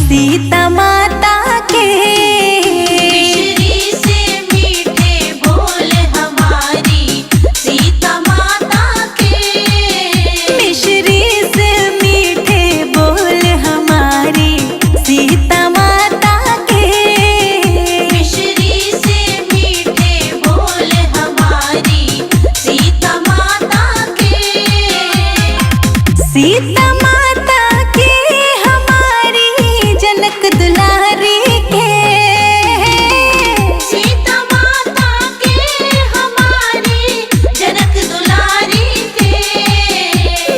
सीता माता के मिश्री से मीठे बोल हमारी सीता माता के। मिश्री से मीठे बोल हमारी सीता माता के। मिश्री से मीठे बोल हमारी सीता माता के। सीता माता के हमारी जनक दुलारी के। सीता माता के हमारी जनक दुलारी के।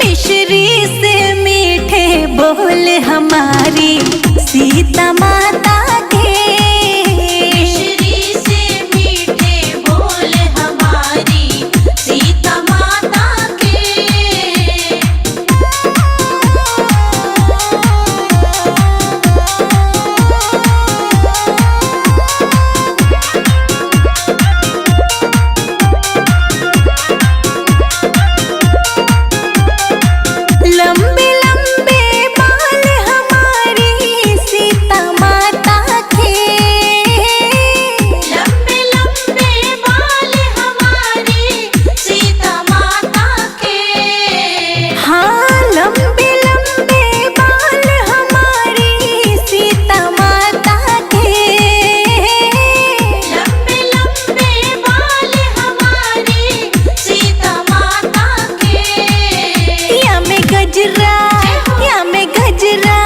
मिश्री से मीठे बोल हमारी सीता माता के। मिश्री से मीठे बोल हमारी सीता माता के। लंबे लंबे बाल हमारी सीता माता के। लंबे लंबे बाल हमारी सीता माता के। हाँ, लंबे लंबे बाल हमारी सीता माता के। लंबे लंबे बाल हमारी सीता माता के। या में गजरा या में गजरा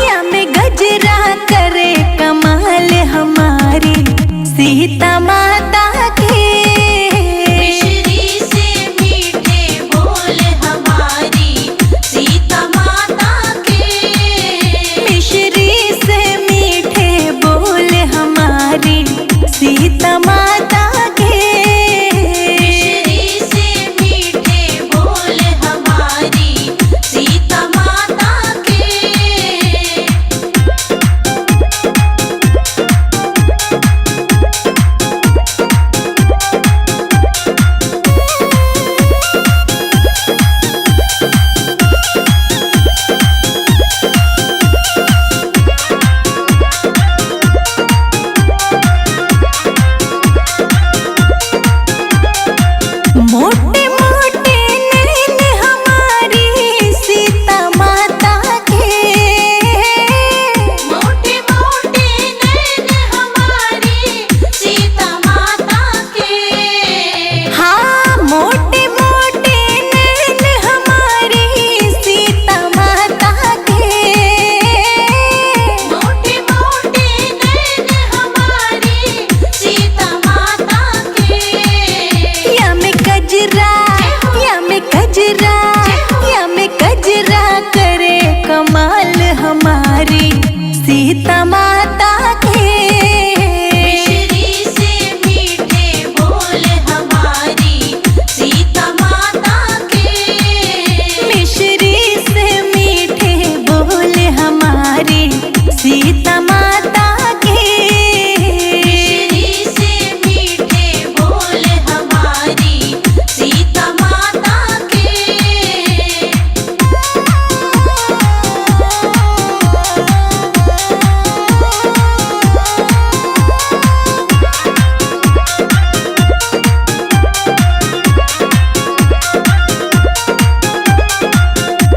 या में गजरा करे कमाल हमारी सीता माता के। मिश्री से मीठे बोल हमारी सीता माता के। मिश्री से मीठे बोल हमारी सीता माता के। मिश्री से मीठे बोल हमारी सीता माता के। मोटे मोटे नैन हमारी सीता माता के। मोटे मोटे नैन हमारी सीता माता के। हाँ, मोटे मोटे नैन हमारी सीता माता के। मोटे मोटे नैन हमारी सीता माता के। या में गजरा या में गजरा या में गजरा करे कमाल हमारी सीता माता के। मिश्री से मीठे बोल हमारी सीता माता के। मिश्री से मीठे बोल हमारी सीता माता के। मिश्री से मीठे बोल हमारी सीता माता के।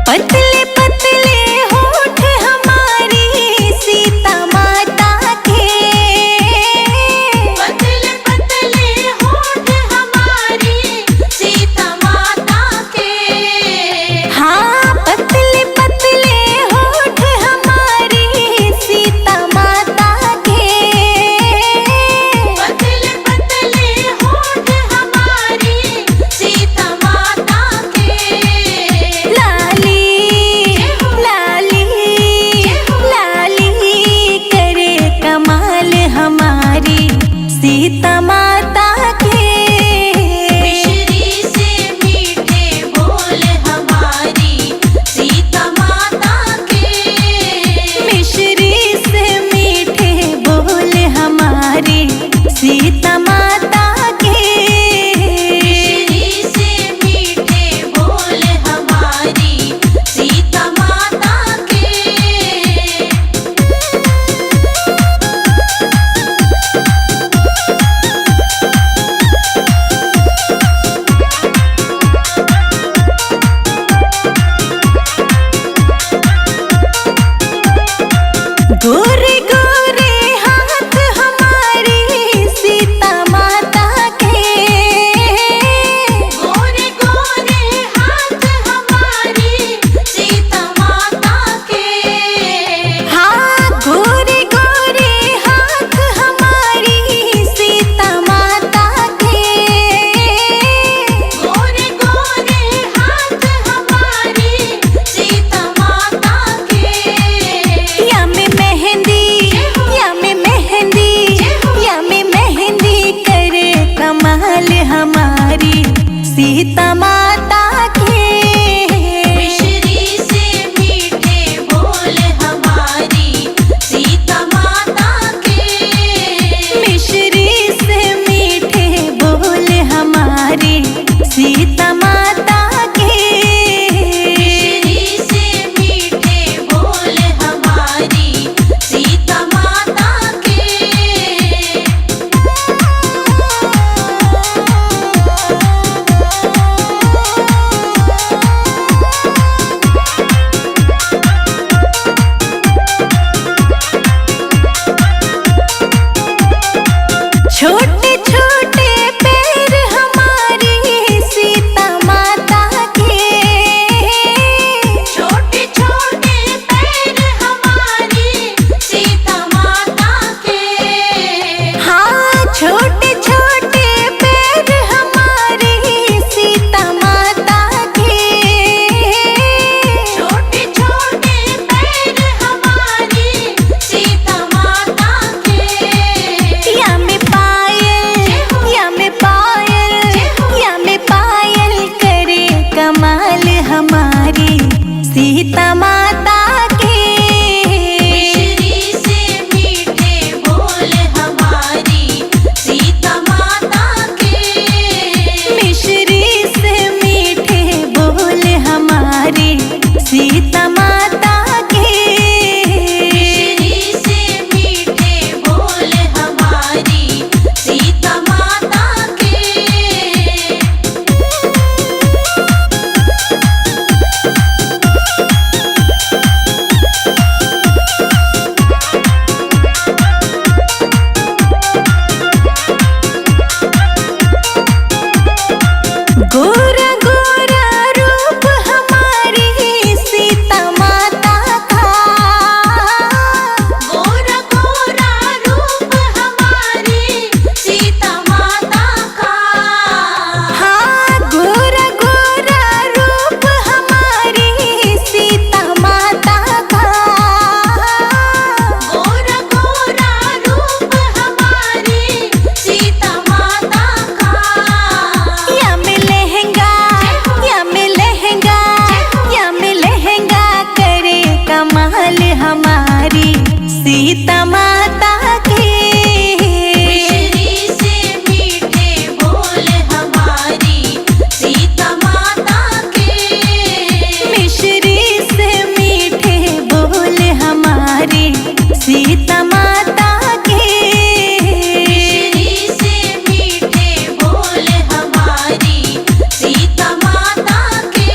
पतले पतले होठ हमारी सीता माता के। पतले पतले होठ हमारी सीता माता के। हाँ, पतले पतले होठ हमारी सीता माता के। पतले पतले होठ हमारी सीता माता के। लाली सीता माता के। मिश्री से मीठे बोल हमारी सीता माता के। मिश्री से मीठे बोल हमारी सीता माता के। मिश्री से मीठे बोल हमारी सीता माता के। गोरा गोरा रूप हमारी सीता माता का। गोरा गोरा रूप हमारी सीता माता का। हाँ, गोरा गोरा रूप हमारी सीता माता का। गोरा गोरा रूप हमारी सीता माता का। या में लहंगा, या में लहंगा, या में लहंगा करे कमाल हमारी सीता माता के। मिश्री से मीठे बोल हमारी सीता माता के। मिश्री से मीठे बोल हमारी सीता माता के। मिश्री से मीठे बोल हमारी सीता माता के।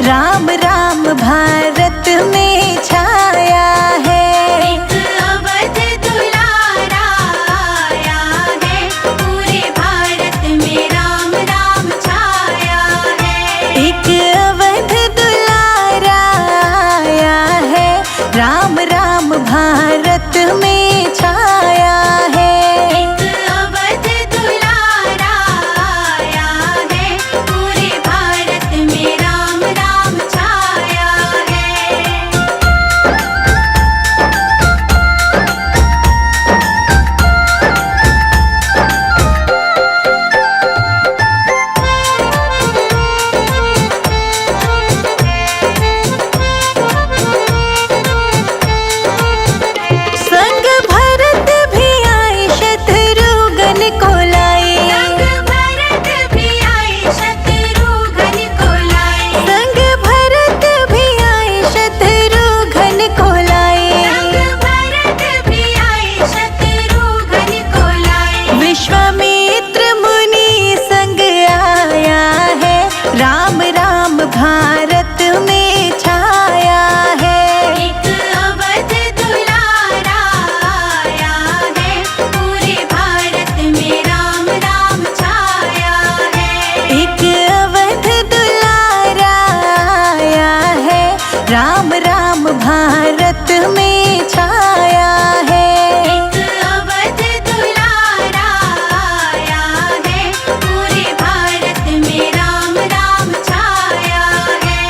राम राम भारत में छाया है। एक अवध दुलारा आया है, पूरे भारत में राम राम छाया है। एक अवध दुलारा आया है, राम राम भारत में छाया है। एक अवध दुलारा आया है, पूरे भारत में राम राम छाया है। संग भरत भी आए शत्रुघ्न को लाए। संग भरत भी आए शत्रुघ्न को लाए। संग भरत भी आए शत्रुघ्न को लाए। संग भरत भी आए शत्रुघ्न को लाए। विश्वामित्र मुनि संग आया है, राम राम भारत में छाया है। एक अवध दुलारा आया है, पूरे भारत में राम राम छाया है। एक अवध दुलारा आया है, राम राम भारत में छाया है। एक अवध दुलारा आया है, पूरे भारत में राम राम छाया है।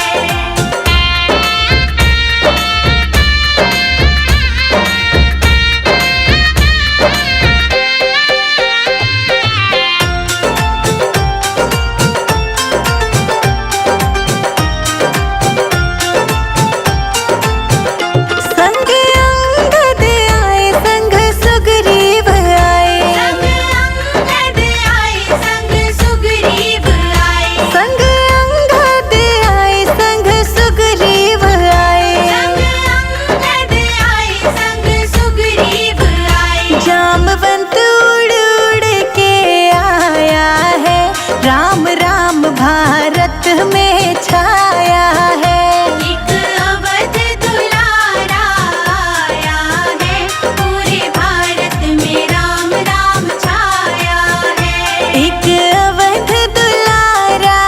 संग अंगद आए, संग सुग्रीव आए। संग अंगद आए, संग सुग्रीव आए। संग अंगद आए, संग सुग्रीव आए। संग अंगद आए, संग सुग्रीव आए। जामवंत उड़ उड़ के आया है, राम राम भारत में छाया है। एक अवध दुलारा आया है, पूरे भारत में राम राम छाया है। एक अवध दुलारा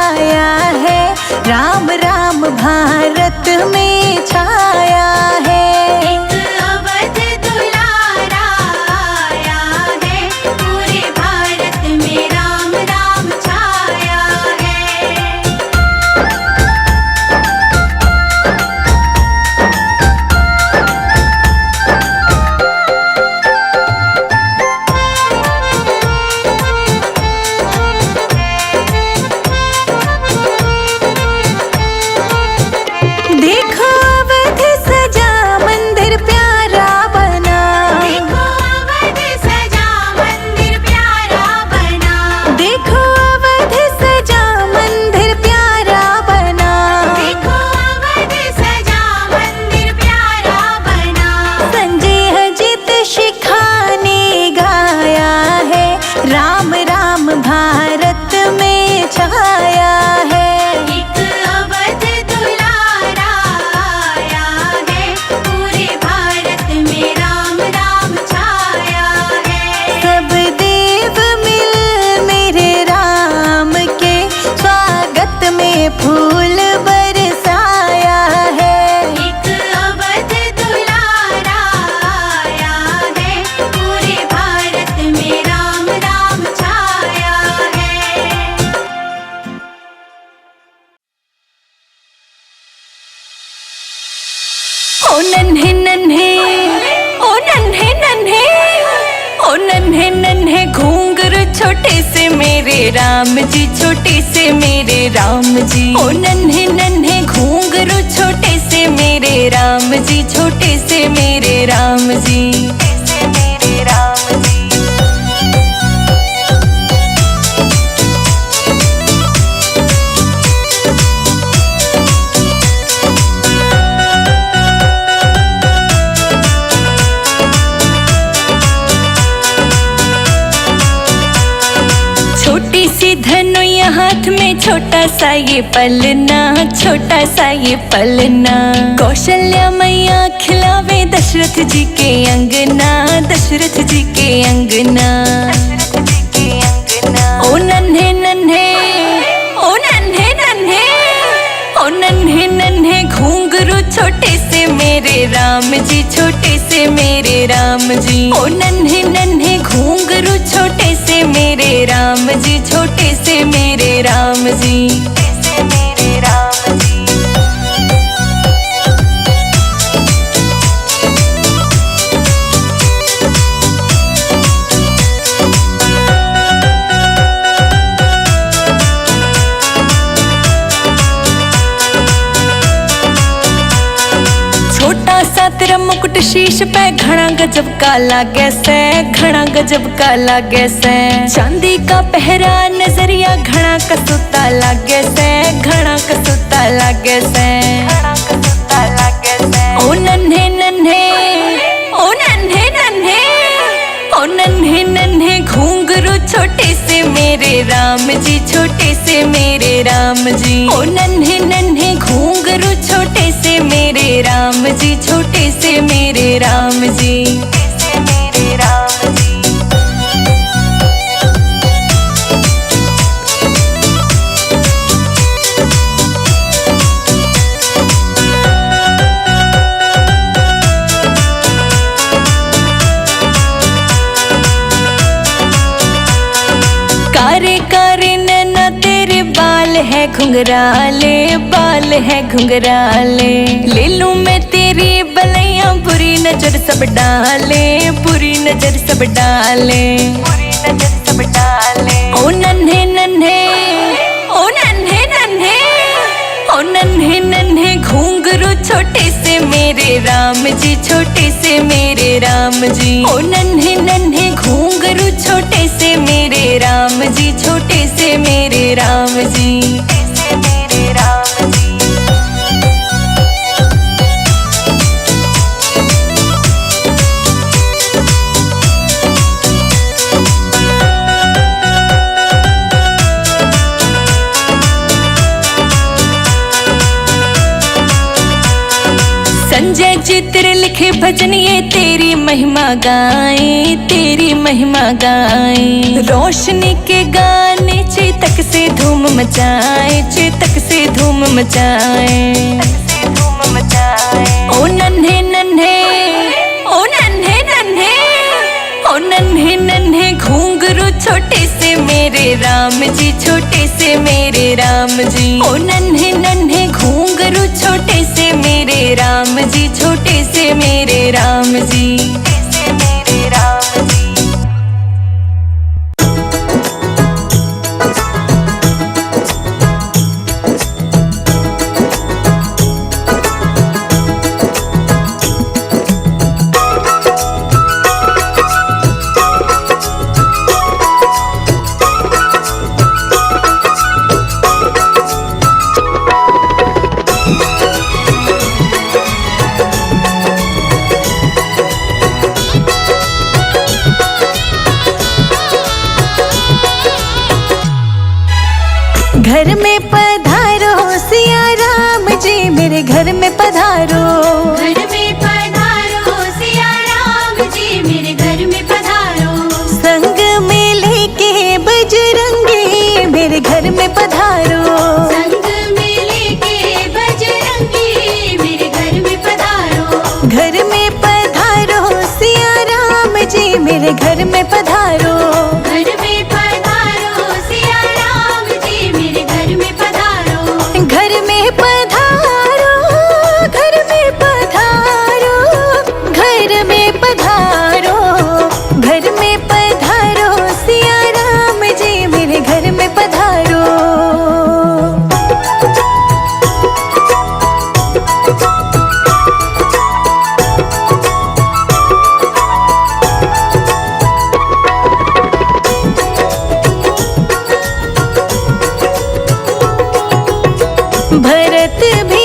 आया है, राम राम भारत में छाया है। एक अवध दुलारा आया है, पूरे भारत में राम राम छाया है। देखो अवध सजा मंदिर प्यारा बना। देखो अवध सजा मंदिर प्यारा बना। देखो अवध सजा मंदिर प्यारा बना। देखो अवध सजा मंदिर प्यारा बना। संजय अजित शिखा ने गाया है, राम राम भारत में छाया है। एक अवध दुलारा आया है, पूरे भारत में राम राम छाया है। सब देव मिल मेरे राम के स्वागत में फूल बरसाया है। एक अवध दुलारा आया है, पूरे भारत में राम राम छाया है। ओ नन्हे नन्हे, ओ नन्हे नन्हे, ओ नन्हे नन्हे घूंघरू छोटे से मेरे राम जी, छोटे से मेरे राम जी। ओ नन्हे नन्हे घूंघरू छोटे से मेरे राम जी, छोटे से मेरे राम जी। मेरे राम जी। छोटी सी धनुया हाथ में छोटा सा ये पलना, छोटा सा ये पलना। कौशल्या मैया खिलावे दशरथ जी के अंगना, दशरथ जी के अंगना। ओ नन्हे नन्हे, ओ नन्हे नन्हे, ओ नन्हे नन्हे घुंघरू छोटे से मेरे राम जी, छोटे से मेरे राम जी। ओ नन्हे नन्हे घुंघरू छोटे से मेरे राम जी, छोटे से मेरे राम जी। तेरा मुकुट शीश पे घना गजब का लागे से, घना गजब का लागे से। चांदी का पहरा नजरिया घना कसूता लागे से, घना कसूता लागे से। ओ नन्हे नन्हे, ओ नन्हे नन्हे, ओ नन्हे नन्हे घुंघरू छोटे से मेरे राम जी, छोटे से मेरे राम जी। ओ नन्हे नन्हे घुंघरू छोटे से मेरे राम जी, छोटे से मेरे राम जी। कारे कारे नैना तेरे बाल है घुंघराले, बाल है घुंघराले। ले लूं मैं तेरी बलैया बुरी नजर सब डाले, बुरी नजर सब डाले। ओ नन्हे नन्हे, ओ नन्हे नन्हे, ओ नन्हे नन्हे घुंघरू छोटे से मेरे राम जी, छोटे से मेरे राम जी। ओ नन्हे नन्हे घुंघरू छोटे से मेरे राम जी, छोटे से मेरे राम जी। संजय जी तेरे लिखे भजन ये तेरी महिमा गाए, तेरी महिमा गाए। रोशनी के गाने चेतक से धूम मचाए, चेतक से धूम मचाए। ओ नन्हे नन्हे, ओ नन्हे नन्हे, ओ नन्हे नन्हे घुंघरू छोटे से मेरे राम जी, छोटे से मेरे राम जी। ओ नन्हे नन्हे घुंघरू छोटे से मेरे राम जी, छोटे से मेरे राम जी। घर में पधारो सिया राम जी, मेरे घर में पधारो। घर में पधारो सिया राम जी, मेरे घर में पधारो। संग में लेके बजरंगी, मेरे घर में पधारो। संग में लेके बजरंगी, मेरे घर में पधारो। घर में पधारो सिया राम जी, मेरे घर में पधारो। घर में पधारो सिया राम जी, मेरे घर में पधारो। घर में पधारो, घर में पधारो, घर में पधारो, घर में पधारो सिया राम जी, मेरे घर में पधारो। भरत भी